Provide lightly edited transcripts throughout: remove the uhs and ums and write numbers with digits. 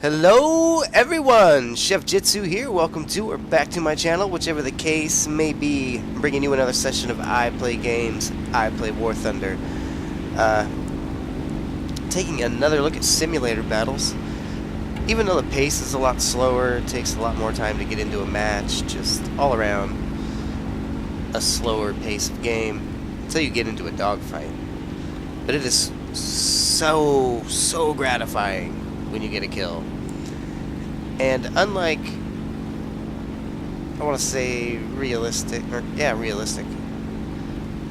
Hello everyone, Chef Jitsu here. Welcome to or back to my channel, whichever the case may be. I'm bringing you another session of iPlay games, iPlay War Thunder. Taking another look at simulator battles. Even though the pace is a lot slower, it takes a lot more time to get into a match, just all around a slower pace of game until you get into a dogfight. But it is so gratifying when you get a kill. And unlike, I want to say realistic,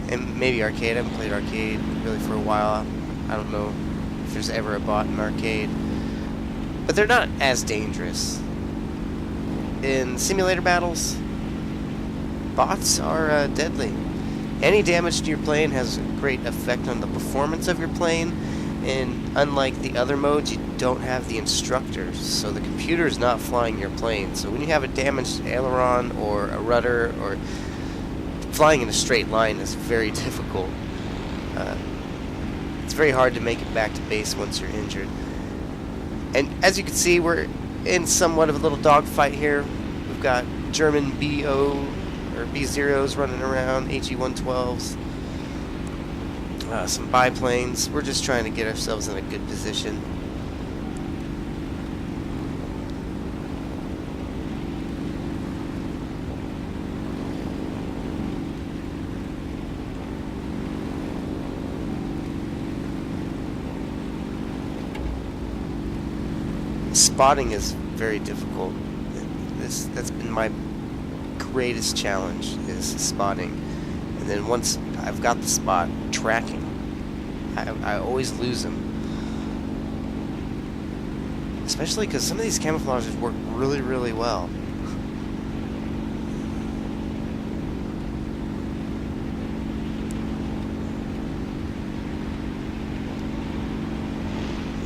and maybe arcade. I haven't played arcade really for a while. I don't know if there's ever a bot in arcade, but they're not as dangerous. In simulator battles, bots are deadly. Any damage to your plane has a great effect on the performance of your plane. And unlike the other modes, you don't have the instructors, so the computer is not flying your plane. So when you have a damaged aileron or a rudder, or flying in a straight line is very difficult. It's very hard to make it back to base once you're injured. And as you can see, we're in somewhat of a little dogfight here. We've got German BO or B0s running around, HE-112s. Some biplanes. We're just trying to get ourselves in a good position. Spotting is very difficult. That's been my greatest challenge, is spotting. And then once I've got the spot, tracking. I always lose them. Especially because some of these camouflages work really well.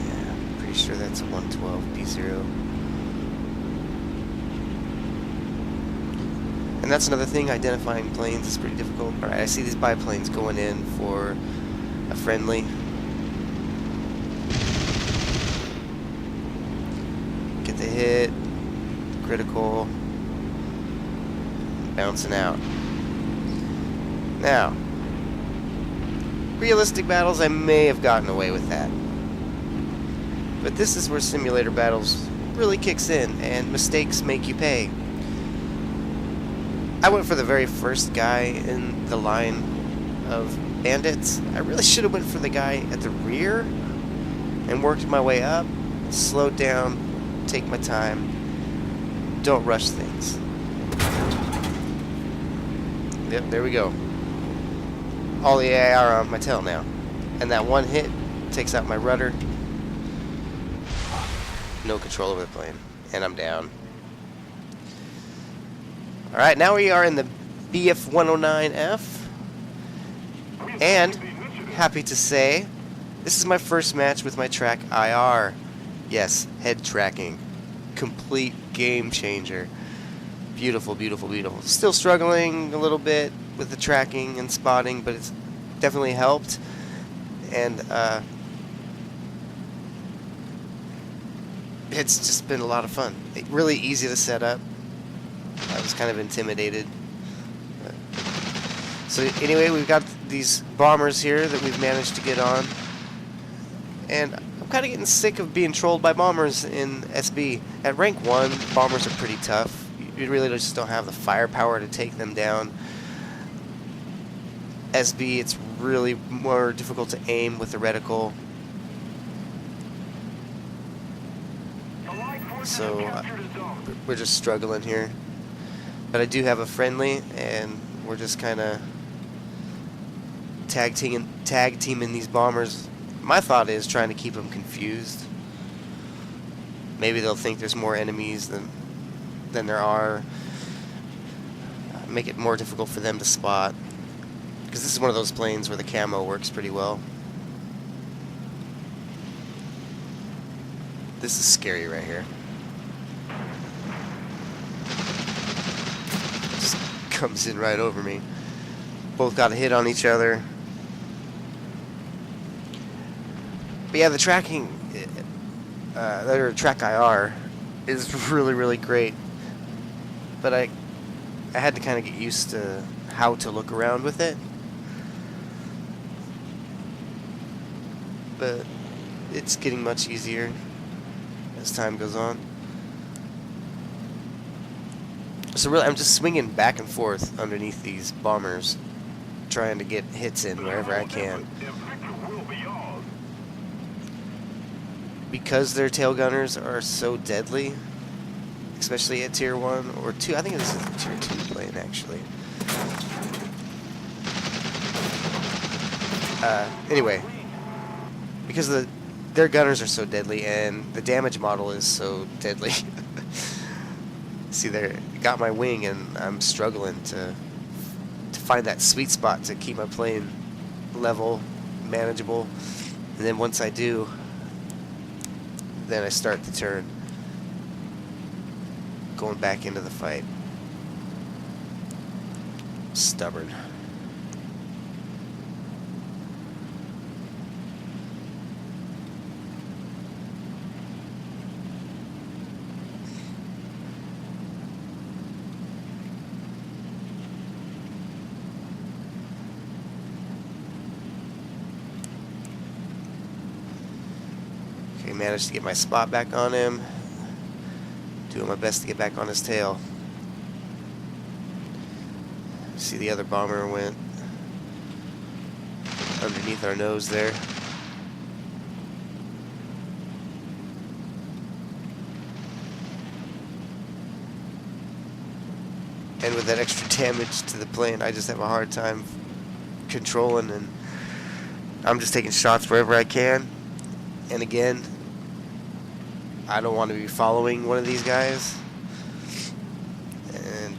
Yeah, pretty sure that's a 112 B0. And that's another thing, identifying planes is pretty difficult. Alright, I see these biplanes going in for a friendly. Get the hit, critical, bouncing out. Now, realistic battles, I may have gotten away with that. But this is where simulator battles really kicks in, and mistakes make you pay. I went for the very first guy in the line of bandits. I really should have went for the guy at the rear and worked my way up, slowed down, take my time, don't rush things. Yep, there we go. All the AIR on my tail now. And that one hit takes out my rudder. No control over the plane. And I'm down. Alright, now we are in the BF-109F, and happy to say, this is my first match with my TrakIR. Yes, head tracking. Complete game changer. Beautiful, beautiful, beautiful. Still struggling a little bit with the tracking and spotting, but it's definitely helped. And it's just been a lot of fun. Really easy to set up. I was kind of intimidated. So anyway, we've got these bombers here that we've managed to get on. And I'm kind of getting sick of being trolled by bombers in SB. At rank 1, bombers are pretty tough. You really just don't have the firepower to take them down. SB, it's really more difficult to aim with the reticle. So we're just struggling here. But I do have a friendly, and we're just kind of tag teaming these bombers. My thought is trying to keep them confused. Maybe they'll think there's more enemies than there are. Make it more difficult for them to spot. Because this is one of those planes where the camo works pretty well. This is scary right here. Comes in right over me. Both got a hit on each other. But yeah, the tracking, their TrakIR is really, really great. But I had to kind of get used to how to look around with it. But it's getting much easier as time goes on. So really, I'm just swinging back and forth underneath these bombers, trying to get hits in wherever I can. Because their tail gunners are so deadly, especially at tier 1 or 2. I think this is a tier 2 plane, actually. Anyway, because their gunners are so deadly and the damage model is so deadly. See there, got my wing, and I'm struggling to find that sweet spot to keep my plane level, manageable. And then once I do, then I start the turn, going back into the fight. Stubborn. Managed to get my spot back on him. Doing my best to get back on his tail. See, the other bomber went underneath our nose there. And with that extra damage to the plane, I just have a hard time controlling, and I'm just taking shots wherever I can. And again, I don't want to be following one of these guys. And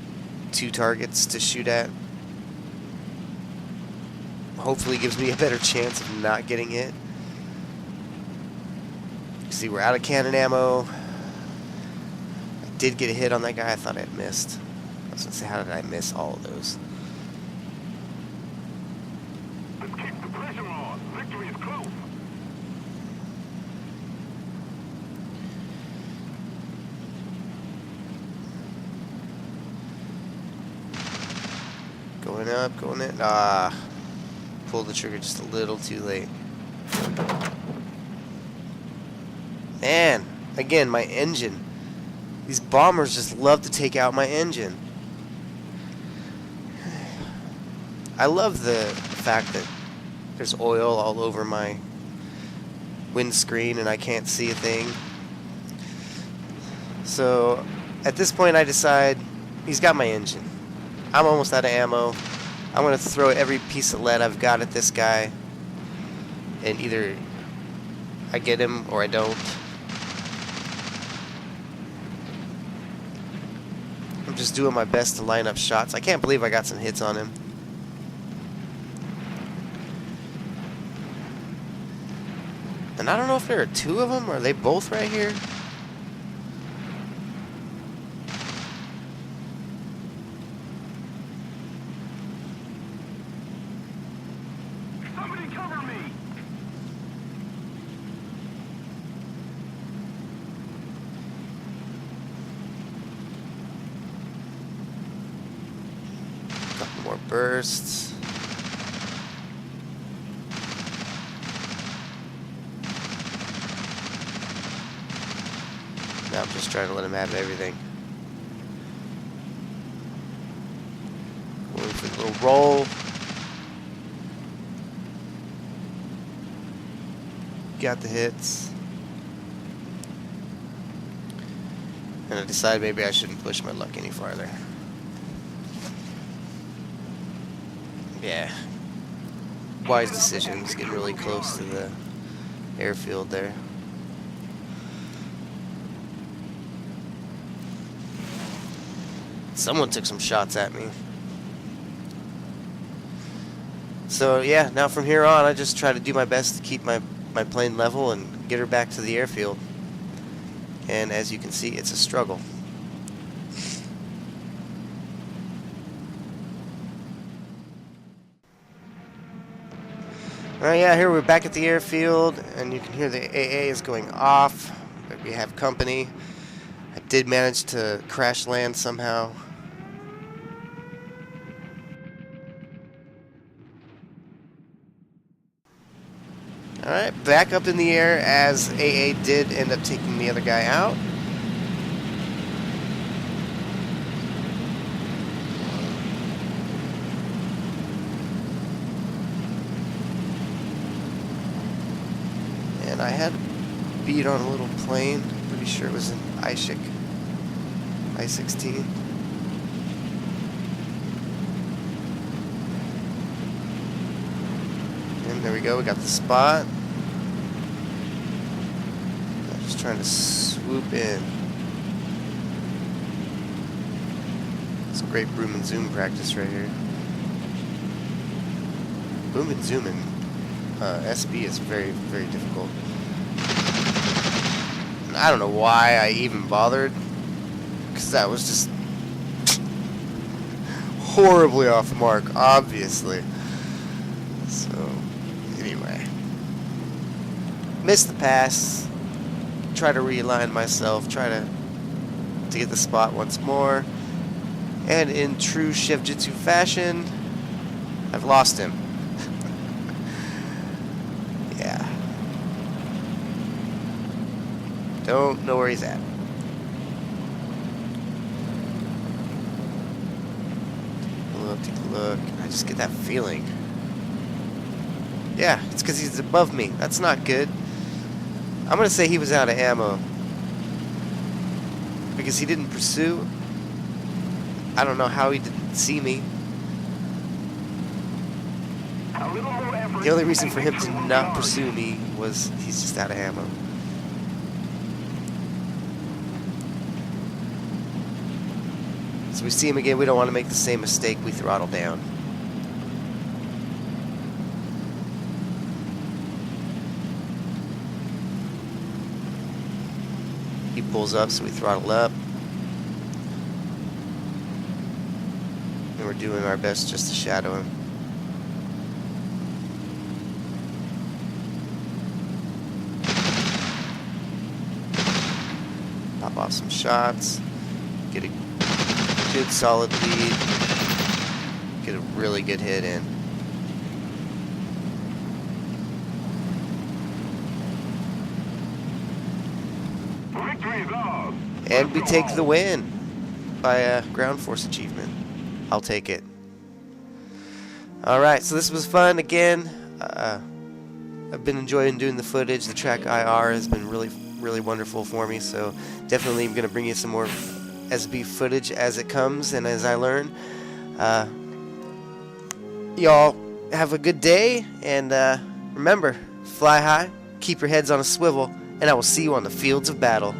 2 targets to shoot at. Hopefully gives me a better chance of not getting hit. See, we're out of cannon ammo. I did get a hit on that guy. I thought I had missed. I was going to say, how did I miss all of those? Let's keep the pressure on. Victory is close. Going up, going in. Pulled the trigger just a little too late. Man, again, my engine. These bombers just love to take out my engine. I love the fact that there's oil all over my windscreen and I can't see a thing. So, at this point I decide he's got my engine. I'm almost out of ammo. I'm going to throw every piece of lead I've got at this guy. And either I get him or I don't. I'm just doing my best to line up shots. I can't believe I got some hits on him. And I don't know if there are 2 of them, or are they both right here? Somebody cover me. Couple more bursts. Now I'm just trying to let him have everything. Going for the little roll. Got the hits. And I decided maybe I shouldn't push my luck any farther. Yeah. Wise decisions, getting really close to the airfield there. Someone took some shots at me. So yeah, now from here on I just try to do my best to keep my plane level and get her back to the airfield. And as you can see, it's a struggle. Alright, yeah, here we're back at the airfield, and you can hear the AA is going off. But we have company. I did manage to crash land somehow. Alright, back up in the air as AA did end up taking the other guy out. And I had a beat on a little plane. Pretty sure it was an I-16. And there we go, we got the spot. I'm just trying to swoop in. Some great boom and zoom practice right here. Boom and zoom in SB is very, very difficult. And I don't know why I even bothered, because that was just horribly off the mark, obviously. So, anyway. Missed the pass. Try to realign myself. Try to get the spot once more. And in true Chef Jitsu fashion, I've lost him. Yeah. Don't know where he's at. Take a look. I just get that feeling. Yeah, it's because he's above me. That's not good. I'm going to say he was out of ammo. Because he didn't pursue. I don't know how he didn't see me. The only reason for him to not pursue me was he's just out of ammo. So we see him again. We don't want to make the same mistake. We throttle down. He pulls up, so we throttle up. And we're doing our best just to shadow him. Pop off some shots. Get a good solid lead. Get a really good hit in. And we take the win by a ground force achievement. I'll take it. Alright, so this was fun again. I've been enjoying doing the footage. The TrakIR has been really wonderful for me, so definitely I'm going to bring you some more SB footage as it comes and as I learn. Y'all have a good day, and remember, fly high, keep your heads on a swivel, and I will see you on the fields of battle.